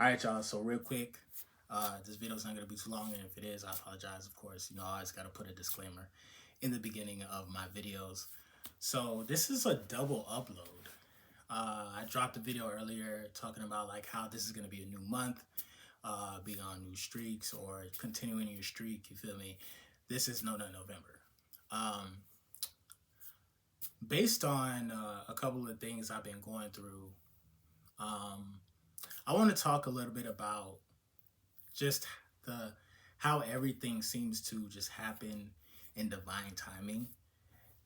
All right, y'all. So real quick, this video is not gonna be too long, and if it is, I apologize. Of course, I always gotta put a disclaimer in the beginning of my videos. So this is a double upload. I dropped a video earlier talking about like how this is gonna be a new month, being on new streaks or continuing your streak. You feel me? This is No Nut November. Um, Based on a couple of things I've been going through, um, I want to talk a little bit about just the how everything seems to just happen in divine timing,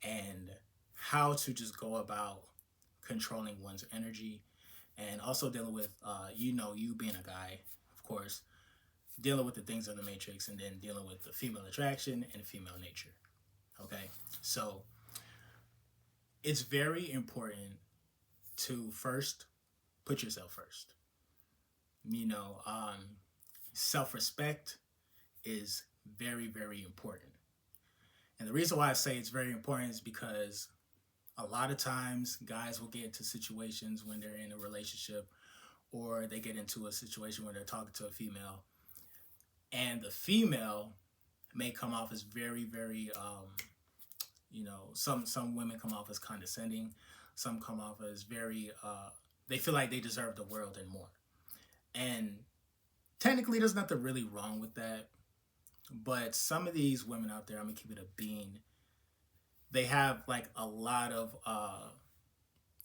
and how to just go about controlling one's energy, and also dealing with you being a guy, of course, dealing with the things of the matrix, and then dealing with the female attraction and female nature. Okay, so it's very important to first put yourself first. you know um Self-respect is very, very important. And the reason why I say it's very important is because a lot of times guys will get into situations when they're in a relationship, or they get into a situation where they're talking to a female, and the female may come off as very, very some women come off as condescending, some come off as very they feel like they deserve the world and more. And technically there's nothing really wrong with that, but some of these women out there, I'm gonna keep it a bean, they have like a lot of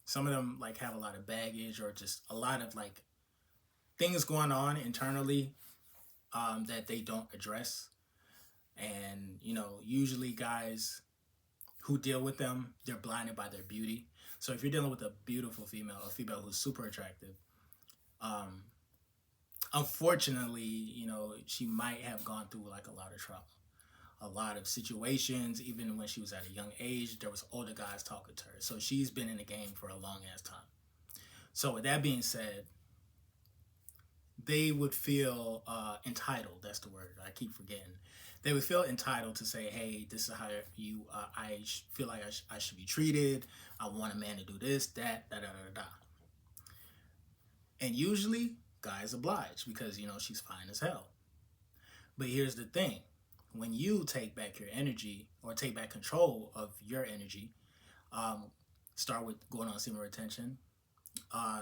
some of them like have a lot of baggage, or just a lot of like things going on internally, that they don't address. And usually guys who deal with them, they're blinded by their beauty. So if you're dealing with a beautiful female, a female who's super attractive, um unfortunately, she might have gone through like a lot of trauma, a lot of situations. Even when she was at a young age, there was older guys talking to her, so she's been in the game for a long ass time. So with that being said, they would feel entitled. That's the word I keep forgetting. They would feel entitled to say, hey, this is how feel like I should be treated. I want a man to do this, that, da da da da. And usually guys oblige because she's fine as hell. But here's the thing: when you take back your energy, or take back control of your energy, um, start with going on semen retention,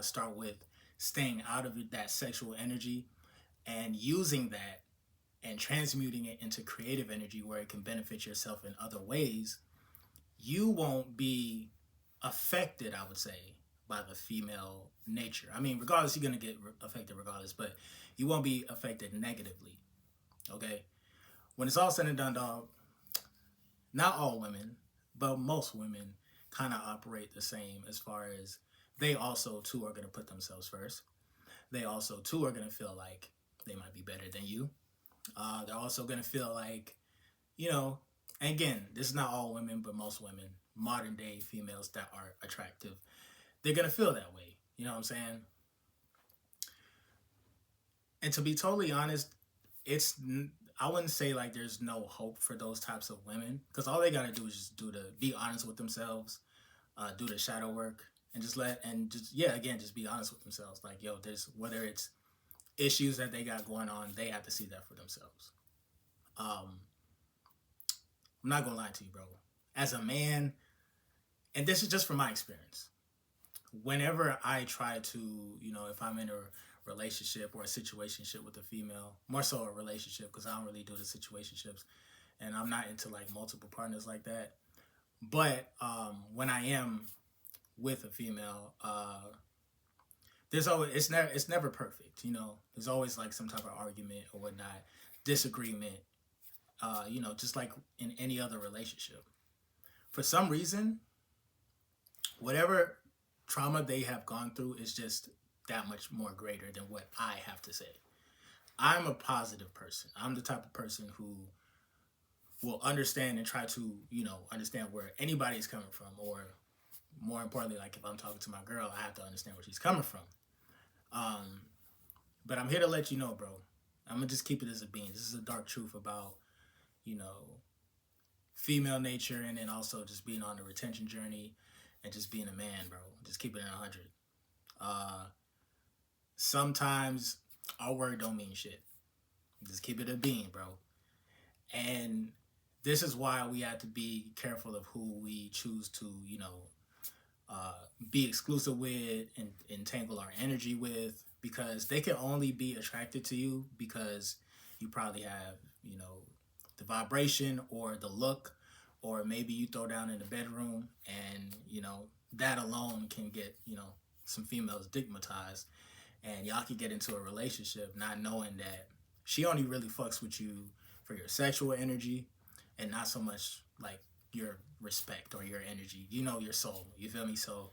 start with staying out of that sexual energy, and using that and transmuting it into creative energy where it can benefit yourself in other ways, you won't be affected, I would say, by the female nature. I mean, regardless, you're going to get affected regardless, but you won't be affected negatively. Okay? When it's all said and done, dog, not all women, but most women kind of operate the same, as far as they also, too, are going to put themselves first. They also, too, are going to feel like they might be better than you. They're also going to feel like, and again, this is not all women, but most women, modern day females that are attractive, they're going to feel that way. You know what I'm saying? And to be totally honest, it's I wouldn't say like there's no hope for those types of women, because all they gotta do is just be honest with themselves, do the shadow work, and just be honest with themselves. Like, yo, there's, whether it's issues that they got going on, they have to see that for themselves. Um, I'm not gonna lie to you, bro. As a man, and this is just from my experience, whenever I try to, if I'm in a relationship or a situationship with a female, more so a relationship, because I don't really do the situationships, and I'm not into like multiple partners like that. But when I am with a female, it's never perfect. There's always like some type of argument or whatnot, disagreement. Just like in any other relationship. For some reason, whatever trauma they have gone through is just that much more greater than what I have to say. I'm a positive person. I'm the type of person who will understand and try to, understand where anybody's coming from, or more importantly, like if I'm talking to my girl, I have to understand where she's coming from. Um, but I'm here to let you know, bro. I'm gonna just keep it as a bean. This is a dark truth about, you know, female nature, and then also just being on the retention journey and just being a man, bro. Just keep it at 100. Sometimes our word don't mean shit. Just keep it a bean, bro. And this is why we have to be careful of who we choose to, uh, be exclusive with and entangle our energy with, because they can only be attracted to you because you probably have, the vibration or the look, or maybe you throw down in the bedroom, and that alone can get some females stigmatized, and y'all can get into a relationship not knowing that she only really fucks with you for your sexual energy and not so much like your respect or your energy, your soul. You feel me? So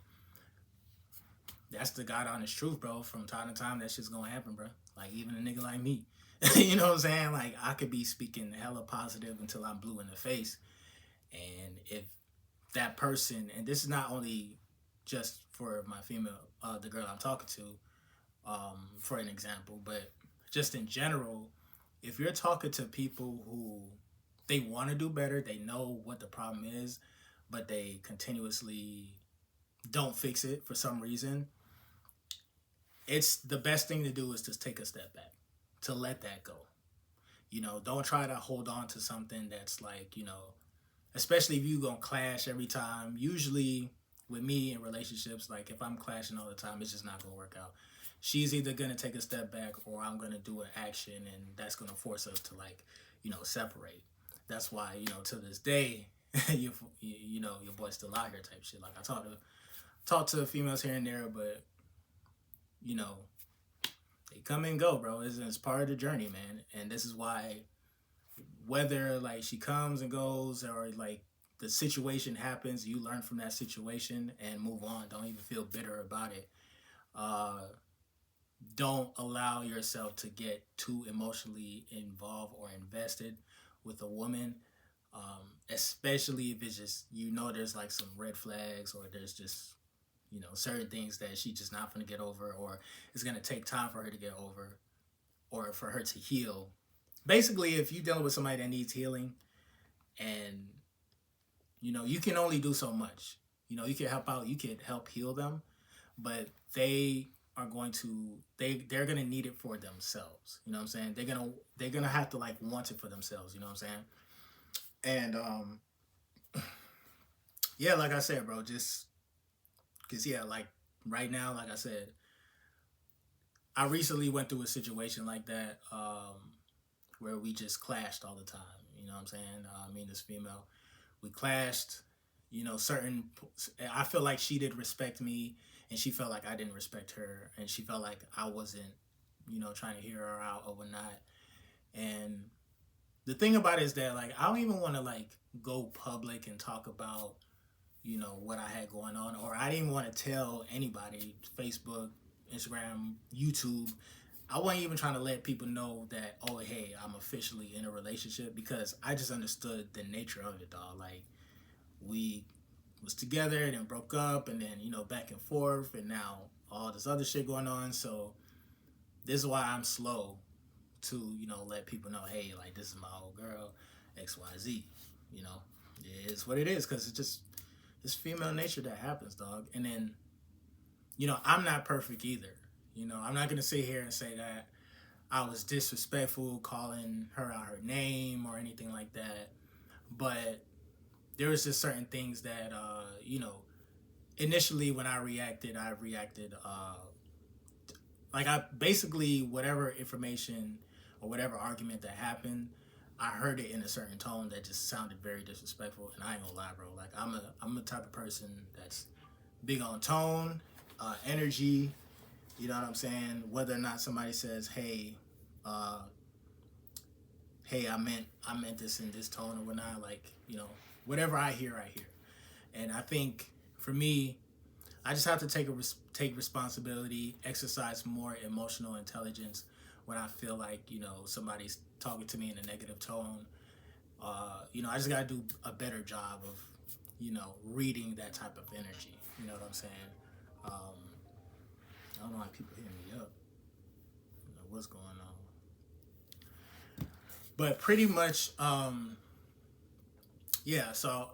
that's the God honest truth, bro. From time to time, that shit's gonna happen, bro. Like, even a nigga like me, you know what I'm saying? Like, I could be speaking hella positive until I'm blue in the face, and if that person, and this is not only just for my female, the girl I'm talking to, for an example, but just in general, if you're talking to people who they want to do better, they know what the problem is, but they continuously don't fix it for some reason, it's the best thing to do is just take a step back, to let that go. Don't try to hold on to something that's like, especially if you gonna clash every time. Usually with me in relationships, like if I'm clashing all the time, it's just not gonna work out. She's either gonna take a step back, or I'm gonna do an action, and that's gonna force us to, like, separate. That's why, to this day, your boy's still out here type shit. Like, I talk to females here and there, but you know they come and go, bro. It's part of the journey, man. And this is why, whether like she comes and goes, or like the situation happens, you learn from that situation and move on. Don't even feel bitter about it. uh don't allow yourself to get too emotionally involved or invested with a woman, especially if it's just, there's like some red flags, or there's just, certain things that she's just not going to get over, or it's going to take time for her to get over, or for her to heal. Basically, if you're dealing with somebody that needs healing, and you can only do so much. You can help out, you can help heal them, but they're gonna need it for themselves. You know what I'm saying? They're gonna have to, like, want it for themselves. You know what I'm saying? And yeah, like I said, bro, just because, yeah, like right now, like I said, I recently went through a situation like that, where we just clashed all the time. You know what I'm saying? Me and this female, we clashed. Certain, I feel like she did respect me, and she felt like I didn't respect her, and she felt like I wasn't, trying to hear her out or whatnot. And the thing about it is that, like, I don't even want to, like, go public and talk about, what I had going on, or I didn't want to tell anybody, Facebook, Instagram, YouTube. I wasn't even trying to let people know that, oh, hey, I'm officially in a relationship, because I just understood the nature of it, dog. Like, we was together, then broke up, and then, back and forth, and now all this other shit going on. So this is why I'm slow to, let people know, hey, like, this is my old girl, XYZ. It is what it is, because it's just, it's female nature that happens, dog. And then, I'm not perfect either. I'm not going to sit here and say that I was disrespectful, calling her out her name or anything like that. But there was just certain things that, initially when I reacted, like, I basically, whatever information or whatever argument that happened, I heard it in a certain tone that just sounded very disrespectful. And I ain't gonna lie, bro. Like, I'm the type of person that's big on tone, energy. You know what I'm saying? Whether or not somebody says, "Hey, uh, hey, I meant this in this tone," or whatnot. Like, whatever I hear, I hear. And I think for me, I just have to take responsibility, exercise more emotional intelligence when I feel like, somebody's talking to me in a negative tone. I just gotta do a better job of, reading that type of energy. You know what I'm saying? Um, I don't know why people hit me up. I don't know what's going on. But pretty much, yeah. So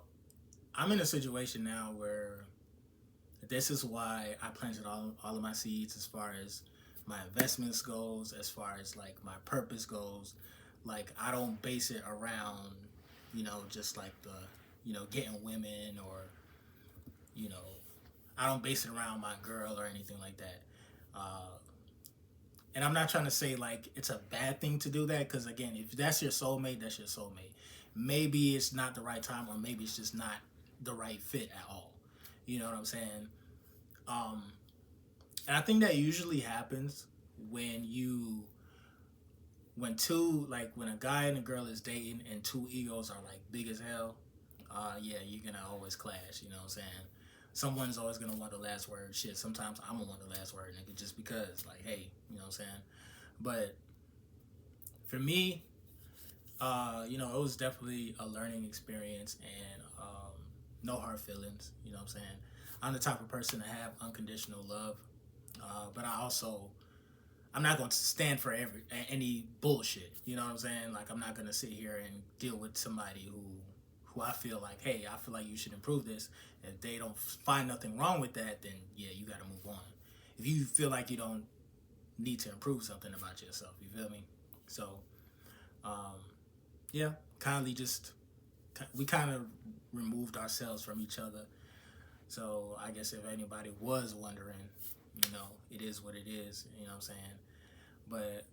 I'm in a situation now where this is why I planted all of my seeds as far as my investments goes, as far as like my purpose goes. Like I don't base it around, just like the, getting women, or, you know, I don't base it around my girl or anything like that. Uh, and I'm not trying to say like it's a bad thing to do that, because again, if that's your soulmate, that's your soulmate. Maybe it's not the right time, or maybe it's just not the right fit at all. You know what I'm saying? Um, and I think that usually happens when you when two like when a guy and a girl is dating and two egos are like big as hell. Yeah, you're gonna always clash. You know what I'm saying? Someone's always gonna want the last word. Shit, sometimes I'm gonna want the last word, nigga, just because. Like, hey, you know what I'm saying? But for me, it was definitely a learning experience, and no hard feelings. You know what I'm saying? I'm the type of person to have unconditional love, but I'm not going to stand for any bullshit. You know what I'm saying? Like I'm not going to sit here and deal with somebody who I feel like, hey, I feel like you should improve this. If they don't find nothing wrong with that, then yeah, you got to move on. If you feel like you don't need to improve something about yourself, you feel me? So, um, yeah, kindly just we kind of removed ourselves from each other. So I guess if anybody was wondering, it is what it is. You know what I'm saying? But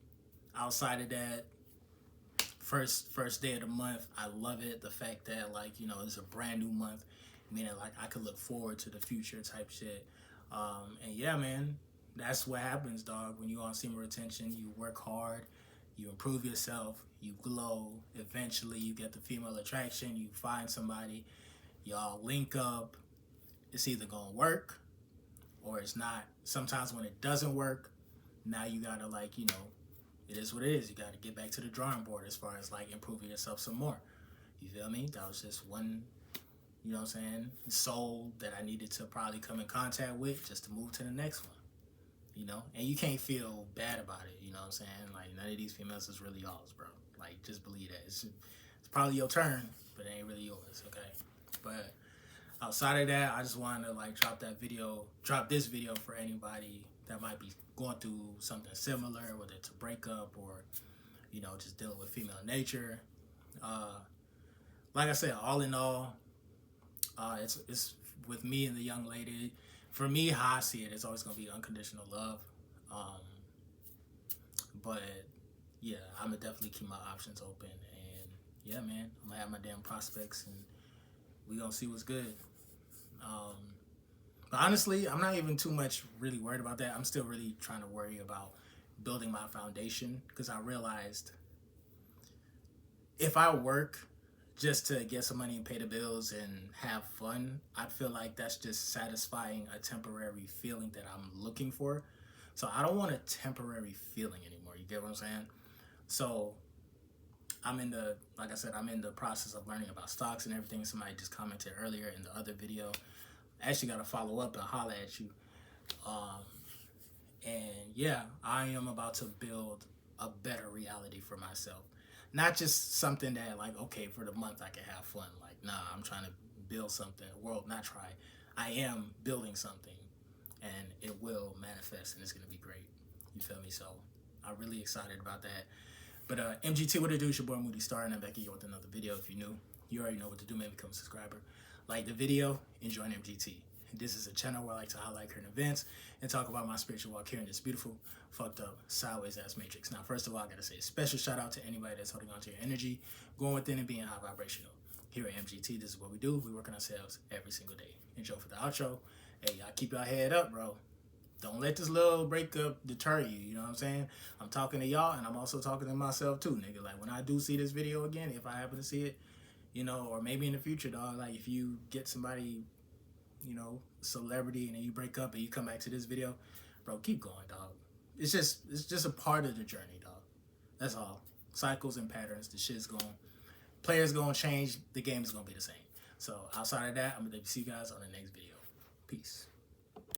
outside of that, first day of the month, I love it. The fact that like it's a brand new month, meaning like I could look forward to the future type shit. And yeah, man, that's what happens, dog. When you on semen retention, you work hard, you improve yourself, you glow. Eventually, you get the female attraction. You find somebody, y'all link up. It's either gonna work or it's not. Sometimes when it doesn't work, now you gotta like it is what it is. You gotta get back to the drawing board as far as like improving yourself some more. You feel me? That was just one, what I'm saying, soul that I needed to probably come in contact with just to move to the next one. And you can't feel bad about it. You know what I'm saying? Like none of these females is really yours, bro. Like just believe that it's probably your turn, but it ain't really yours. Okay, but outside of that, I just wanted to like drop this video for anybody that might be going through something similar, whether it's a breakup or just dealing with female nature. Like I said, all in all, it's with me and the young lady. For me, how I see it, it's always gonna be unconditional love. Um, but yeah, I'm gonna definitely keep my options open, and yeah, man, I'm gonna have my damn prospects, and we gonna see what's good. Um, but honestly, I'm not even too much really worried about that. I'm still really trying to worry about building my foundation, because I realized if I work just to get some money and pay the bills and have fun, I feel like that's just satisfying a temporary feeling that I'm looking for. So I don't want a temporary feeling anymore. You get what I'm saying? So like I said, I'm in the process of learning about stocks and everything. Somebody just commented earlier in the other video. I actually got to follow up and holler at you. Um, and yeah, I am about to build a better reality for myself. Not just something that like, okay, for the month I can have fun. Like, nah, I'm trying to build something. World, not try. I am building something, and it will manifest, and it's gonna be great. You feel me? So I'm really excited about that. But MGT, what it do? It's your boy Moody, Starr, and I'm back here with another video. If you're new, you already know what to do. Maybe become a subscriber. Like the video and join MGT. This is a channel where I like to highlight current events and talk about my spiritual walk here in this beautiful, fucked up, sideways ass matrix. Now, first of all, I gotta say a special shout out to anybody that's holding on to your energy, going within and being high vibrational. Here at MGT, this is what we do. We work on ourselves every single day. Enjoy for the outro. Hey, y'all keep your head up, bro. Don't let this little breakup deter you. You know what I'm saying? I'm talking to y'all, and I'm also talking to myself too, nigga. Like when I do see this video again, if I happen to see it, or maybe in the future, dog. Like if you get somebody, celebrity, and then you break up and you come back to this video, bro, keep going, dog. It's just a part of the journey, dog. That's all. Cycles and patterns. The shit's going. Players gonna change. The game is gonna be the same. So outside of that, I'm gonna see you guys on the next video. Peace.